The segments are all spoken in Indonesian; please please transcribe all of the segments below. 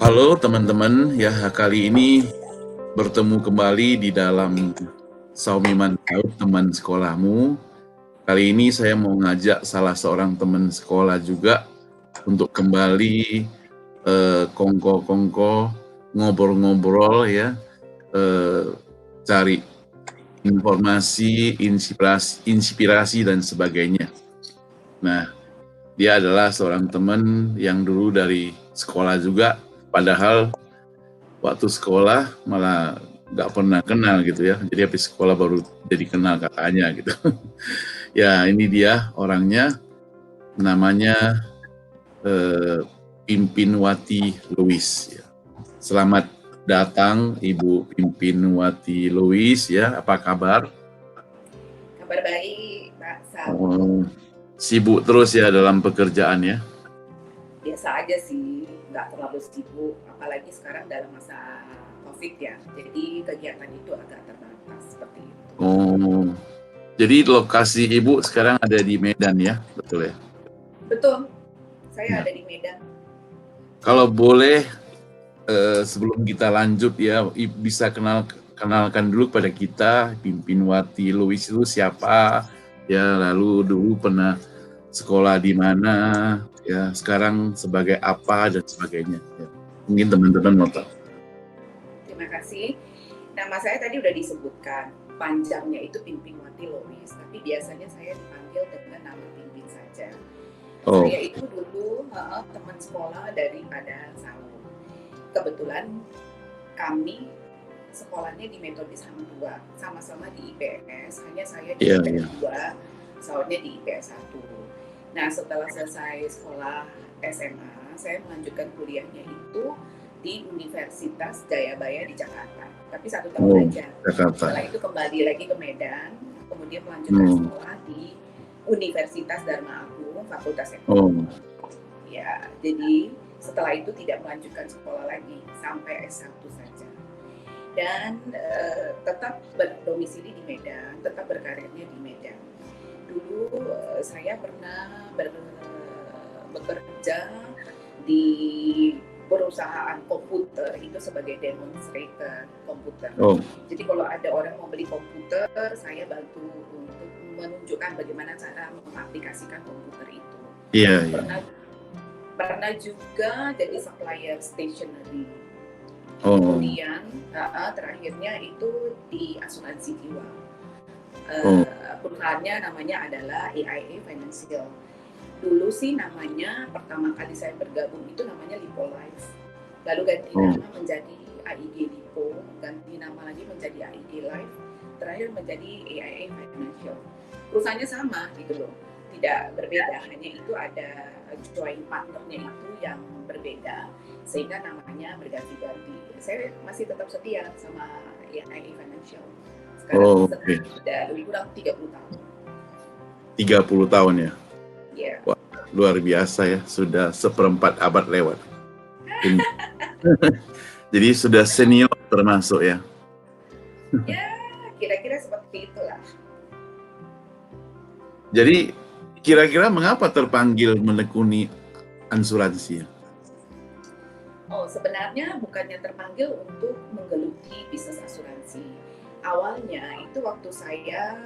Halo teman-teman, ya kali ini bertemu kembali di dalam Saumi Mantaut, teman sekolahmu. Kali ini saya mau ngajak salah seorang teman sekolah juga untuk kembali kongko-kongko, ngobrol-ngobrol ya, cari informasi, inspirasi dan sebagainya. Nah, dia adalah seorang teman yang dulu dari sekolah juga, padahal waktu sekolah malah nggak pernah kenal gitu ya. Jadi habis sekolah baru jadi kenal kakaknya gitu. Ya ini dia orangnya, namanya Pimpinwati Louis. Ya. Selamat datang Ibu Pimpinwati Louis ya. Apa kabar? Kabar baik, Pak Sam. Sibuk terus ya dalam pekerjaan ya? Biasa aja sih, nggak terlalu sibuk. Apalagi sekarang dalam masa COVID ya. Jadi kegiatan itu agak terbatas seperti itu. Oh, jadi lokasi Ibu sekarang ada di Medan ya, betul ya? Betul, saya Ya. ada di Medan. Kalau boleh sebelum kita lanjut ya, bisa kenalkan dulu pada kita Pimpinwati Louis itu siapa ya, lalu dulu pernah sekolah di mana ya, sekarang sebagai apa dan sebagainya ya. Mungkin teman-teman mau tahu. Terima kasih. Nama saya tadi udah disebutkan, panjangnya itu Pimpinwati Louis, tapi biasanya saya dipanggil dengan nama Pimpin saja. Oh, Saya itu dulu teman sekolah daripada Saul. Kebetulan kami sekolahnya di Metodis Hang Tua, sama-sama di IPS, hanya saya di iya, IPS iya. 2, Saulnya di IPS 1. Nah, setelah selesai sekolah SMA, saya melanjutkan kuliahnya itu di Universitas Jayabaya di Jakarta, tapi 1 tahun Oh, aja. Jakarta. Setelah itu kembali lagi ke Medan, kemudian melanjutkan sekolah di Universitas Dharma Agung, Fakultas Ekonomi. Ya, jadi setelah itu tidak melanjutkan sekolah lagi sampai S1 saja. Dan tetap berdomisili di Medan, tetap berkarirnya di Medan. Dulu saya pernah bekerja di perusahaan komputer itu sebagai demonstrator komputer. Oh. Jadi kalau ada orang mau beli komputer, saya bantu untuk menunjukkan bagaimana cara mengaplikasikan komputer itu. Iya, Pernah juga jadi supplier stationery. Oh. Kemudian terakhirnya itu di asuransi jiwa. Perusahaannya namanya adalah AIA Financial. Dulu sih namanya, pertama kali saya bergabung itu namanya Lipo Life. Lalu ganti nama menjadi AIG Lipo, ganti nama lagi menjadi AIG Life, terakhir menjadi AIA Financial. Perusahaannya sama gitu loh, tidak berbeda, hanya itu ada joint partnernya itu yang berbeda, sehingga namanya berganti-ganti. Saya masih tetap setia sama AIA Financial. Sekarang sudah lebih kurang 30 tahun. 30 tahun ya? Yeah. Wah, luar biasa ya, sudah seperempat abad lewat. Jadi sudah senior termasuk ya? Ya, kira-kira seperti itulah. Jadi kira-kira mengapa terpanggil menekuni asuransi? Oh, sebenarnya bukannya terpanggil untuk menggeluti bisnis asuransi. Awalnya itu waktu saya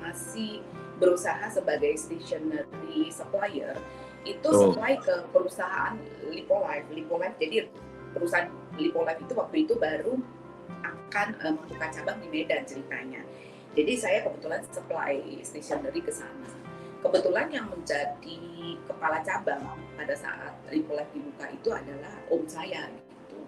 masih berusaha sebagai stationery supplier, itu supply ke perusahaan Lipo Life. Lipo Life, jadi perusahaan Lipo Life itu waktu itu baru akan membuka cabang di Medan ceritanya. Jadi saya kebetulan supply stationery ke sana. Kebetulan yang menjadi kepala cabang pada saat Lipo Life dibuka itu adalah om saya gitu.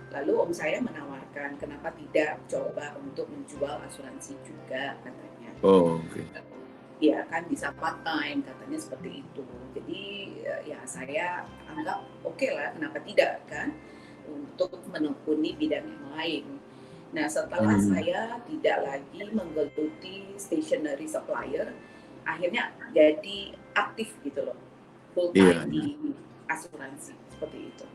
Lalu om saya menawarkan, kenapa tidak coba untuk menjual asuransi juga katanya. Ya kan bisa part time katanya seperti itu. Jadi ya saya anggap oke lah, kenapa tidak kan, untuk menekuni bidang yang lain. Nah, setelah saya tidak lagi menggeluti stationery supplier, akhirnya jadi aktif gitu loh, full time di asuransi, seperti itu.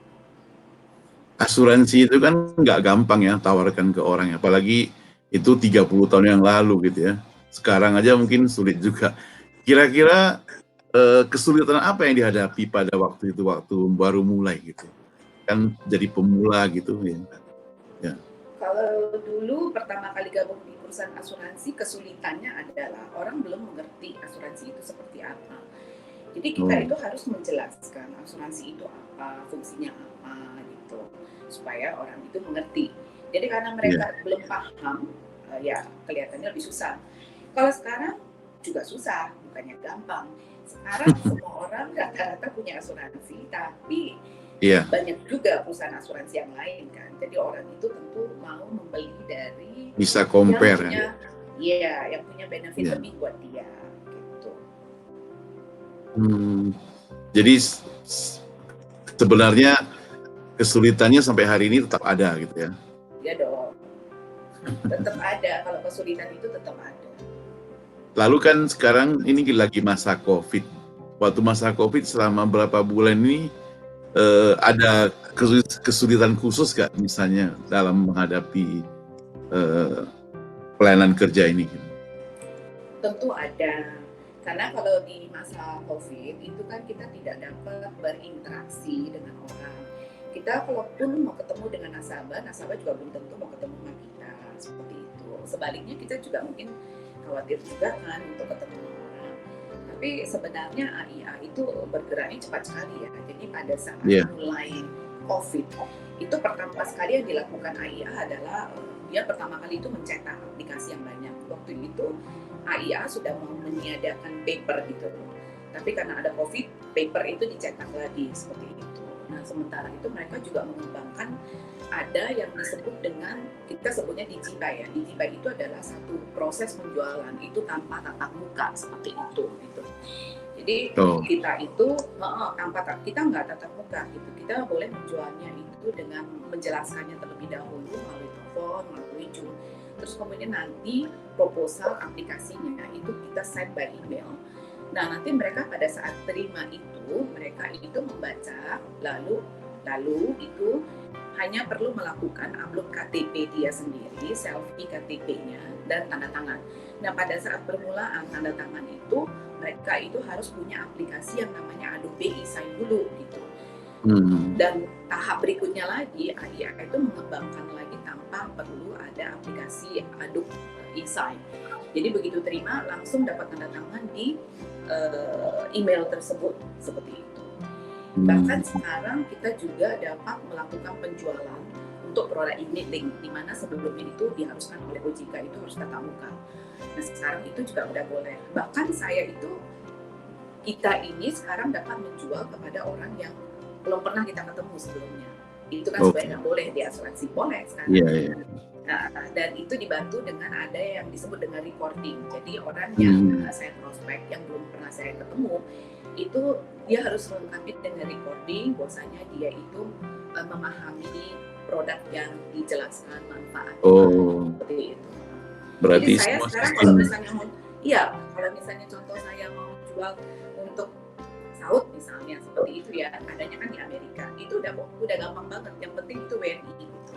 Asuransi itu kan nggak gampang ya tawarkan ke orang, apalagi itu 30 tahun yang lalu gitu ya. Sekarang aja mungkin sulit juga. Kira-kira kesulitan apa yang dihadapi pada waktu itu, waktu baru mulai gitu? kan jadi pemula gitu ya. Ya. Kalau dulu pertama kali gabung di perusahaan asuransi, kesulitannya adalah orang belum mengerti asuransi itu seperti apa. Jadi kita itu harus menjelaskan asuransi itu apa, fungsinya apa gitu, supaya orang itu mengerti. Jadi karena mereka belum paham, ya kelihatannya lebih susah. Kalau sekarang juga susah, bukannya gampang. Sekarang semua orang rata-rata punya asuransi, tapi banyak juga perusahaan asuransi yang lain kan. Jadi orang itu tentu mau membeli dari bisa compare yang punya benefit lebih buat dia. Gitu. Jadi sebenarnya kesulitannya sampai hari ini tetap ada gitu ya? Iya dong, tetap ada. Kalau kesulitan itu tetap ada. Lalu kan sekarang ini lagi masa COVID. Waktu masa COVID selama berapa bulan ini ada kesulitan khusus nggak misalnya dalam menghadapi pelayanan kerja ini? Tentu ada. Karena kalau di masa COVID itu kan kita tidak dapat berinteraksi dengan orang. Kita kalaupun mau ketemu dengan nasabah juga belum tentu mau ketemu sama kita, seperti itu. Sebaliknya kita juga mungkin khawatir juga kan untuk ketemu orang. Tapi sebenarnya AIA itu bergeraknya cepat sekali ya. Jadi pada saat mulai COVID, itu pertama sekali yang dilakukan AIA adalah dia pertama kali itu mencetak aplikasi yang banyak. Waktu itu AIA sudah mau meniadakan paper gitu. Tapi karena ada COVID, paper itu dicetak lagi seperti itu. Nah, sementara itu mereka juga mengembangkan ada yang disebut dengan, kita sebutnya Digibuy ya. Digibuy itu adalah satu proses penjualan itu tanpa tatap muka seperti itu gitu. Jadi kita itu kita nggak tatap muka gitu. Kita boleh menjualnya itu dengan menjelaskannya terlebih dahulu melalui telepon, melalui Zoom. Terus kemudian nanti proposal aplikasinya itu kita send by email. Nah, nanti mereka pada saat terima itu, mereka itu membaca, lalu itu hanya perlu melakukan upload KTP dia sendiri, selfie KTP-nya, dan tanda tangan. Nah, pada saat permulaan tanda tangan itu, mereka itu harus punya aplikasi yang namanya Adobe e-sign dulu gitu. Dan tahap berikutnya lagi, AIA itu mengembangkan lagi tanpa perlu ada aplikasi Adobe e-sign. Jadi begitu terima, langsung dapat tanda tangan di email tersebut, seperti itu. Bahkan sekarang kita juga dapat melakukan penjualan untuk produk unit link, di mana sebelumnya itu diharuskan oleh OJK itu harus tatap muka. Nah, sekarang itu juga udah boleh. Bahkan kita ini sekarang dapat menjual kepada orang yang belum pernah kita ketemu sebelumnya. Itu kan sebenarnya boleh di asuransi, boleh sekarang. Nah, dan itu dibantu dengan ada yang disebut dengan recording. Jadi orang yang saya prospek yang belum pernah saya ketemu, itu dia harus melengkapi dengan recording, bahwasanya dia itu memahami produk yang dijelaskan manfaatnya, seperti itu. Berarti jadi saya sekarang kalau misalnya contoh saya mau jual untuk saud misalnya seperti itu ya, adanya kan di Amerika, itu udah gampang banget. Yang penting itu WNI gitu.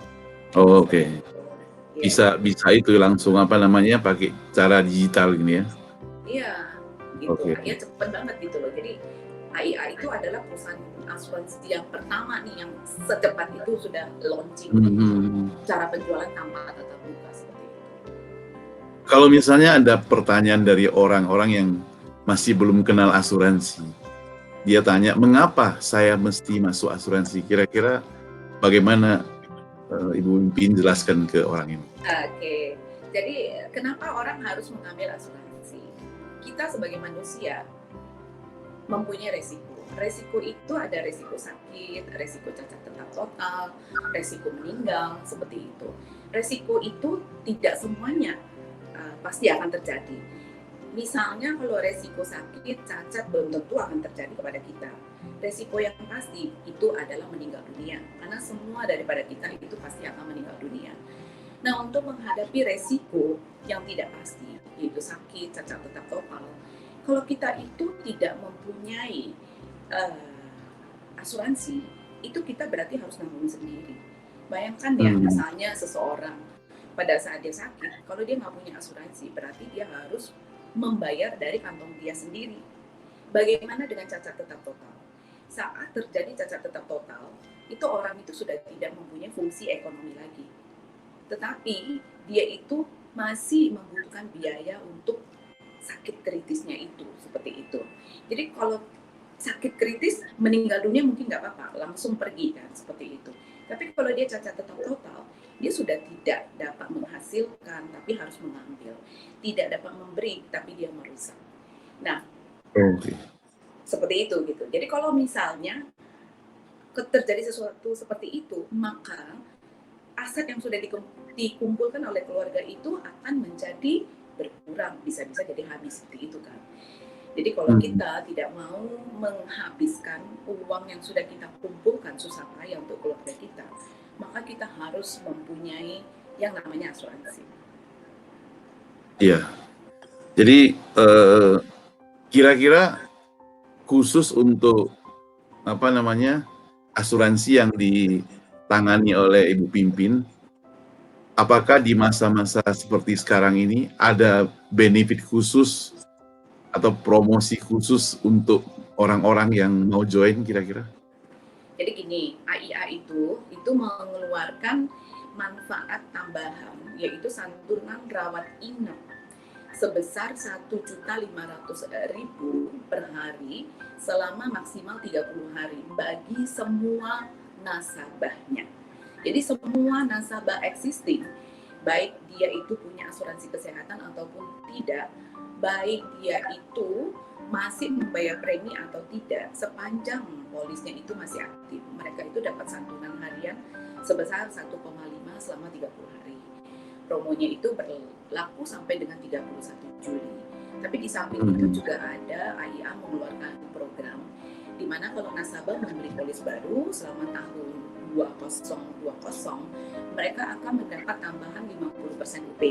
Bisa itu langsung pakai cara digital gini ya? Iya, gitu. Ya cepet banget gitu loh. Jadi AIA itu adalah perusahaan asuransi yang pertama nih yang secepat itu sudah launching cara penjualan tanpa tatap muka seperti itu. Kalau misalnya ada pertanyaan dari orang-orang yang masih belum kenal asuransi, dia tanya mengapa saya mesti masuk asuransi? Kira-kira bagaimana Ibu Pin jelaskan ke orang ini? Oke, jadi kenapa orang harus mengambil asuransi? Kita sebagai manusia mempunyai resiko. Resiko itu ada resiko sakit, resiko cacat tetap total, resiko meninggal, seperti itu. Resiko itu tidak semuanya pasti akan terjadi. Misalnya kalau resiko sakit, cacat belum tentu akan terjadi kepada kita. Resiko yang pasti itu adalah meninggal dunia, karena semua daripada kita itu pasti akan meninggal dunia. Nah, untuk menghadapi resiko yang tidak pasti, yaitu sakit, cacat tetap total, kalau kita itu tidak mempunyai asuransi, itu kita berarti harus nanggung sendiri. Bayangkan ya, misalnya seseorang pada saat dia sakit, kalau dia nggak punya asuransi, berarti dia harus membayar dari kantong dia sendiri. Bagaimana dengan cacat tetap total? saat terjadi cacat tetap total, itu orang itu sudah tidak mempunyai fungsi ekonomi lagi. Tetapi dia itu masih membutuhkan biaya untuk sakit kritisnya itu, seperti itu. Jadi kalau sakit kritis, meninggal dunia mungkin nggak apa-apa, langsung pergi kan, seperti itu. Tapi kalau dia cacat tetap total, dia sudah tidak dapat menghasilkan, tapi harus mengambil. Tidak dapat memberi, tapi dia merusak. Nah, seperti itu gitu. Jadi kalau misalnya terjadi sesuatu seperti itu, maka aset yang sudah dikumpulkan oleh keluarga itu akan menjadi berkurang, bisa-bisa jadi habis seperti itu kan. Jadi kalau kita tidak mau menghabiskan uang yang sudah kita kumpulkan susah payah untuk keluarga kita, maka kita harus mempunyai yang namanya asuransi. Iya. Jadi kira-kira khusus untuk asuransi yang ditangani oleh Ibu Pimpin, apakah di masa-masa seperti sekarang ini ada benefit khusus atau promosi khusus untuk orang-orang yang mau join kira-kira? Jadi gini, AIA itu mengeluarkan manfaat tambahan, yaitu santunan rawat inap sebesar 1.500.000 per hari selama maksimal 30 hari bagi semua nasabahnya. Jadi semua nasabah existing, baik dia itu punya asuransi kesehatan ataupun tidak, baik dia itu masih membayar premi atau tidak, sepanjang polisnya itu masih aktif, mereka itu dapat santunan harian sebesar 1,5 selama 30 hari. Promonya itu berlaku sampai dengan 31 Juli. Tapi di samping itu juga ada AIA mengeluarkan program di mana kalau nasabah membeli polis baru selama tahun 2020, mereka akan mendapat tambahan 50% UP.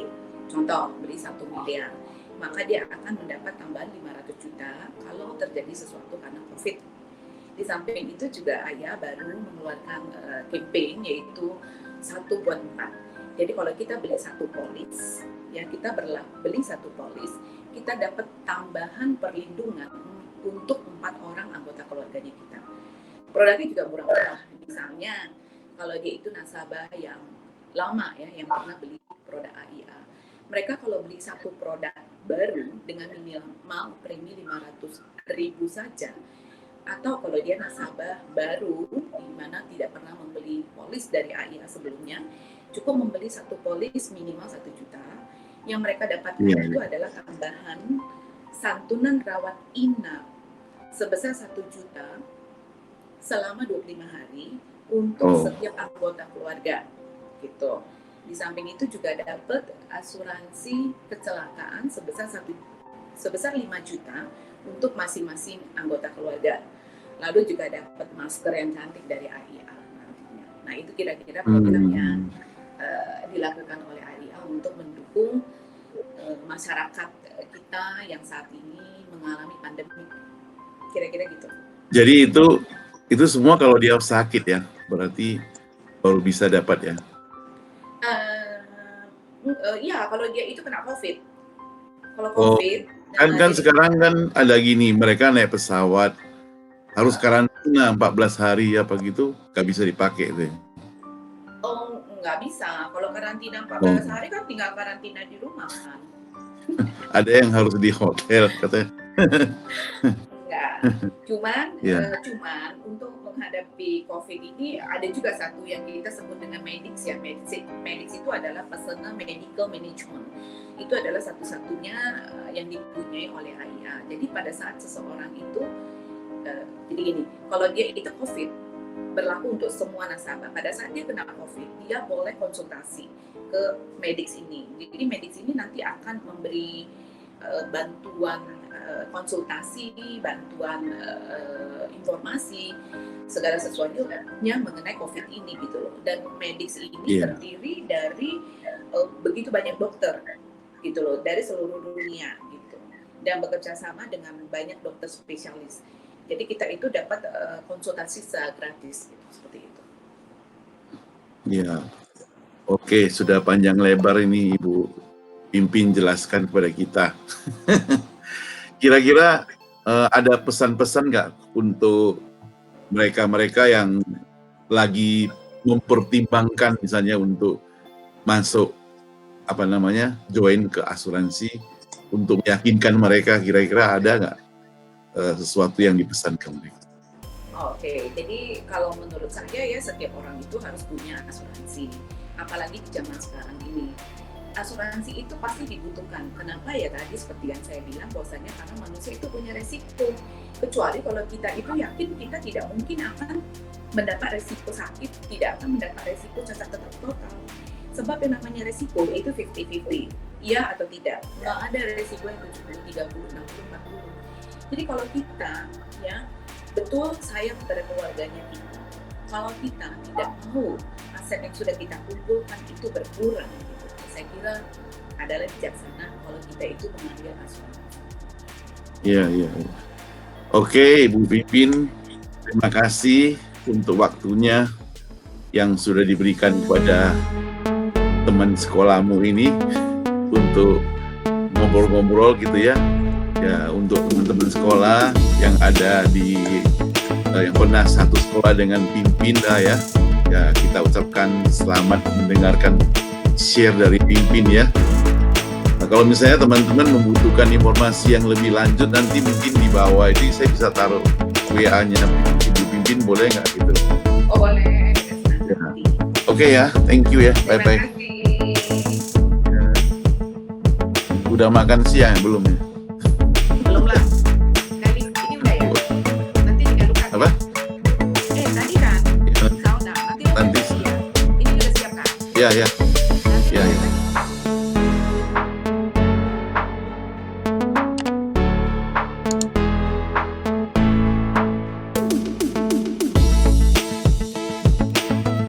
Contoh, beli 1 miliar, maka dia akan mendapat tambahan 500 juta kalau terjadi sesuatu karena COVID. Di samping itu juga AIA baru mengeluarkan campaign yaitu 1 buat 4. Jadi kalau kita beli 1 polis, ya kita beli 1 polis, kita dapat tambahan perlindungan untuk 4 orang anggota keluarganya kita. Produknya juga murah-murah. Misalnya kalau dia itu nasabah yang lama ya, yang pernah beli produk AIA, mereka kalau beli 1 produk baru dengan minimal premi 500.000 saja, atau kalau dia nasabah baru di mana tidak pernah membeli polis dari AIA sebelumnya, cukup membeli 1 polis minimal 1 juta, yang mereka dapatkan itu adalah tambahan santunan rawat inap sebesar 1 juta selama 25 hari untuk setiap anggota keluarga gitu. Di samping itu juga dapat asuransi kecelakaan sebesar 5 juta untuk masing-masing anggota keluarga. Lalu juga dapat masker yang cantik dari AIA nantinya. Nah, itu kira-kira program yang dilakukan oleh AIA untuk mendukung masyarakat kita yang saat ini mengalami pandemi. Kira-kira gitu. Jadi itu semua kalau dia sakit ya, berarti baru bisa dapat ya? Ya, kalau dia itu kena COVID. Kalau COVID, kan sekarang kan ada gini, mereka naik pesawat harus karantina 14 hari apa gitu, nggak bisa dipakai itu. Oh, nggak bisa. Kalau karantina 14 hari kan tinggal karantina di rumah kan. Ada yang harus di hotel katanya. Enggak. Cuman untuk menghadapi COVID ini ada juga satu yang kita sebut dengan Medix ya. Medix itu adalah Personal Medical Management. Itu adalah satu-satunya yang dipunyai oleh AIA. Jadi pada saat seseorang itu jadi gini, kalau dia itu COVID, berlaku untuk semua nasabah. Pada saat dia kena COVID, dia boleh konsultasi ke Medix ini. Jadi Medix ini nanti akan memberi bantuan konsultasi, bantuan informasi, segala sesuatunya mengenai COVID ini gitu loh. Dan Medix ini terdiri dari begitu banyak dokter gitu loh, dari seluruh dunia gitu. Dan bekerja sama dengan banyak dokter spesialis. Jadi kita itu dapat konsultasi secara gratis gitu, seperti itu. Ya, oke, sudah panjang lebar ini Ibu Pimpin jelaskan kepada kita. Kira-kira ada pesan-pesan nggak untuk mereka-mereka yang lagi mempertimbangkan misalnya untuk masuk join ke asuransi, untuk meyakinkan mereka, kira-kira ada nggak sesuatu yang dipesan ke mereka? Oke, jadi kalau menurut saya ya setiap orang itu harus punya asuransi, apalagi di zaman sekarang ini. Asuransi itu pasti dibutuhkan. Kenapa ya tadi seperti yang saya bilang bahwasanya karena manusia itu punya resiko. Kecuali kalau kita itu yakin kita tidak mungkin akan mendapat resiko sakit, tidak akan mendapat resiko cacat total. Sebab yang namanya resiko itu 50-50, iya atau tidak. Nggak ada resiko yang 70, 30, 60, 40. Jadi kalau kita ya betul sayang kepada keluarganya kita, kalau kita tidak mau aset yang sudah kita kumpulkan itu berkurang, gitu. Saya kira adalah bijaksana kalau kita itu mengambil asuransi. Iya. Oke, Ibu Pipin, terima kasih untuk waktunya yang sudah diberikan kepada teman sekolahmu ini untuk ngobrol-ngobrol gitu ya. Ya, untuk teman-teman sekolah yang ada di yang pernah satu sekolah dengan Pipin ya. Ya, kita ucapkan selamat mendengarkan share dari Pipin ya. Nah, kalau misalnya teman-teman membutuhkan informasi yang lebih lanjut, nanti mungkin di bawah ini saya bisa taruh WA-nya Ibu Pipin, boleh nggak gitu? Oh boleh. Ya. Oke ya, thank you ya, bye-bye. Terima kasih. Ya. Udah makan siang belum ya? Belum lah. Tadi ini udah ya. Nanti diaduk-aduk. Apa? Tadi kan. Ya. Sauna. Nanti Nanti. siap. Ini udah siap kan? Ya.